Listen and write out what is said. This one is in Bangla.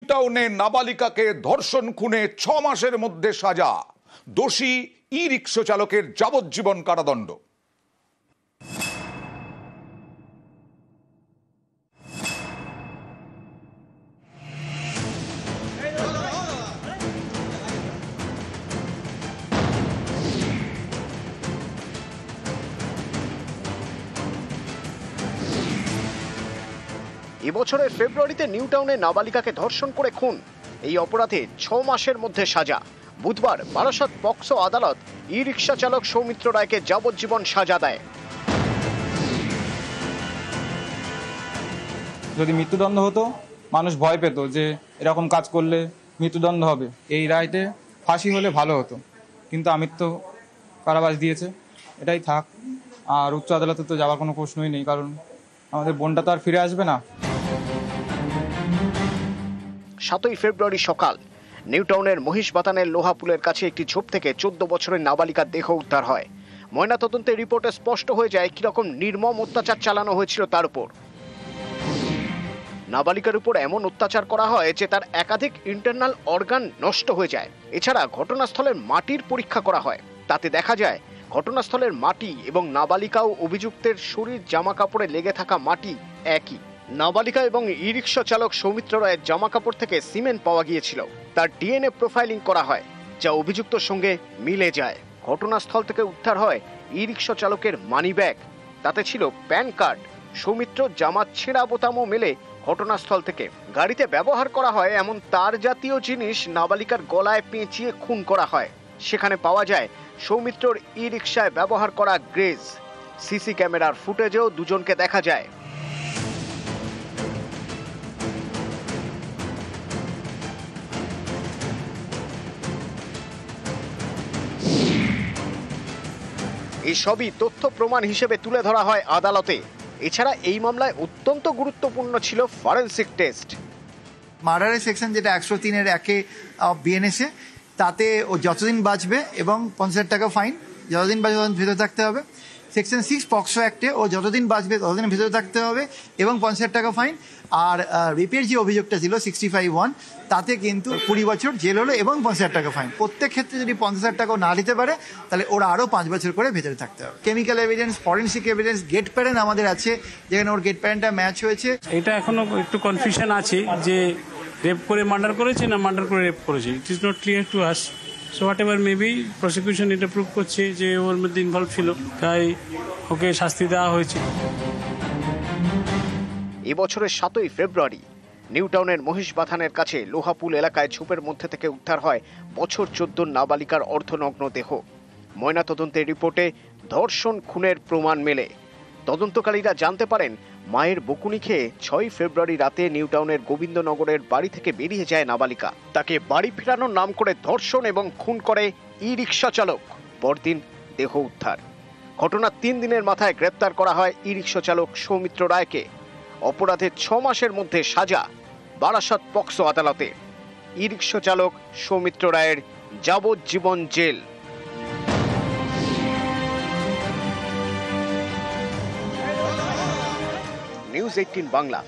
টাউনে নাবালিকাকে ধর্ষণ খুনে 6 মাসের মধ্যে সাজা, দোষী ই রিক্সা চালকের যাবজ্জীবন কারাদণ্ড। এবছরের ফেব্রুয়ারিতে নিউ টাউনে নাবালিকাকে ধর্ষণ করে খুন, এই অপরাধে 6 মাসের মধ্যে সাজা। বুধবার বারাসাত পক্সো আদালত ই রিক্সা চালক সৌমিত্র রায়কে যাবজ্জীবন সাজা দেয়। যদি মৃত্যুদণ্ড হতো, মানুষ ভয় পেত যে এরকম কাজ করলে মৃত্যুদণ্ড হবে, এই রায়তে ফাঁসি হলে ভালো হতো, কিন্তু আমৃত্যু কারাবাস দিয়েছে, এটাই থাক। আর উচ্চ আদালতে তো যাওয়ার কোনো প্রশ্নই নেই, কারণ আমাদের বোনটা তো আর ফিরে আসবে না। 7ই ফেব্রুয়ারি সকাল নিউ টাউনের মহিষবাতানের লোহাপুলের কাছে একটি ঝোপ থেকে 14 বছরের নাবালিকার দেহ উদ্ধার হয়। ময়নাতদন্তের রিপোর্টে স্পষ্ট হয়ে যায় কিরকম নির্মম অত্যাচার চালানো হয়েছিল তার উপর। নাবালিকার উপর এমন অত্যাচার করা হয় যে তার একাধিক ইন্টারনাল অর্গান নষ্ট হয়ে যায়। এছাড়া ঘটনাস্থলের মাটির পরীক্ষা করা হয়, তাতে দেখা যায় ঘটনাস্থলের মাটি এবং নাবালিকা ও অভিযুক্তের শরীর জামা কাপড়ে লেগে থাকা মাটি একই। নাবালিকা এবং ই রিক্সা চালক সৌমিত্র রায়ের জামা কাপড় থেকে সিমেন্ট পাওয়া গিয়েছিল, তার ডিএনএ প্রোফাইলিং করা হয়, যা অভিযুক্তর সঙ্গে মিলে যায়। ঘটনাস্থল থেকে উদ্ধার হয় ই রিক্সা চালকের মানি ব্যাগ, তাতে ছিল প্যান কার্ড। সৌমিত্র জামার ছেঁড়া বোতামও মেলে ঘটনাস্থল থেকে। গাড়িতে ব্যবহার করা হয় এমন তার জাতীয় জিনিস নাবালিকার গলায় পেঁচিয়ে খুন করা হয়। সেখানে পাওয়া যায় সৌমিত্রর ই রিক্সায় ব্যবহার করা গ্রেজ। সিসি ক্যামেরার ফুটেজেও দুজনকে দেখা যায়। এসবই তথ্য প্রমাণ হিসেবে তুলে ধরা হয় আদালতে। এছাড়া এই মামলায় অত্যন্ত গুরুত্বপূর্ণ ছিল ফরেনসিক টেস্ট। মার্ডারের সেকশন যেটা 103-এর 1-এ বিএনএসএ, তাতে ও যতদিন বাঁচবে এবং 50,000 টাকা ফাইন, যতদিন বাঁচবে ততদিন ভেতরে থাকতে হবে। সেকশন 6 পক্সো অ্যাক্টে ও যতদিন বাঁচবে ততদিন ভেতরে থাকতে হবে এবং 50,000 টাকা ফাইন। আর রেপের যে অভিযোগটা ছিল 65(1), তাতে কিন্তু 20 বছর জেল হলো এবং 50,000 টাকা ফাইন। প্রত্যেক ক্ষেত্রে যদি 50,000 টাকাও না দিতে পারে, তাহলে ওরা আরও 5 বছর করে ভেতরে থাকতে হবে। Chemical evidence, forensic evidence, gait pattern আমাদের আছে, যেখানে ওর গেট প্যারেন্টটা ম্যাচ হয়েছে। এটা এখনো একটু কনফিউশন আছে যে রেপ করে মার্ডার করেছে না মার্ডার করে রেপ করেছে। It is not clear to us. So what ever maybe prosecution এটা প্রুভ করছে যে ওর মধ্যে ইনভলভ ছিল, তাই ওকে শাস্তি দেওয়া হয়েছে। এবছরের 7ই ফেব্রুয়ারি নিউ টাউনের মহিষবাথানের কাছে লোহাপুল এলাকায় ঝোপের মধ্যে থেকে উদ্ধার হয় বছর 14 নাবালিকার অর্ধনগ্ন দেহ। ময়নাতদন্তের রিপোর্টে ধর্ষণ খুনের প্রমাণ মেলে। তদন্তকারীরা জানতে পারেন মায়ের বকুনি খেয়ে 6 ফেব্রুয়ারি রাতে নিউ টাউনের গোবিন্দনগরের বাড়ি থেকে বেরিয়ে যায় নাবালিকা। তাকে বাড়ি ফেরানোর নাম করে ধর্ষণ এবং খুন করে ই রিক্সা চালক। পরদিন দেহ উদ্ধার। ঘটনার 3 দিনের মাথায় গ্রেপ্তার করা হয় ই রিক্সা চালক সৌমিত্র রায়কে। অপরাধের 6 মাসের মধ্যে সাজা বারাসাত পক্সো আদালতে। ই রিক্সা চালক সৌমিত্র রায়ের যাবজ্জীবন জেল। নিউজ 18 বাংলা।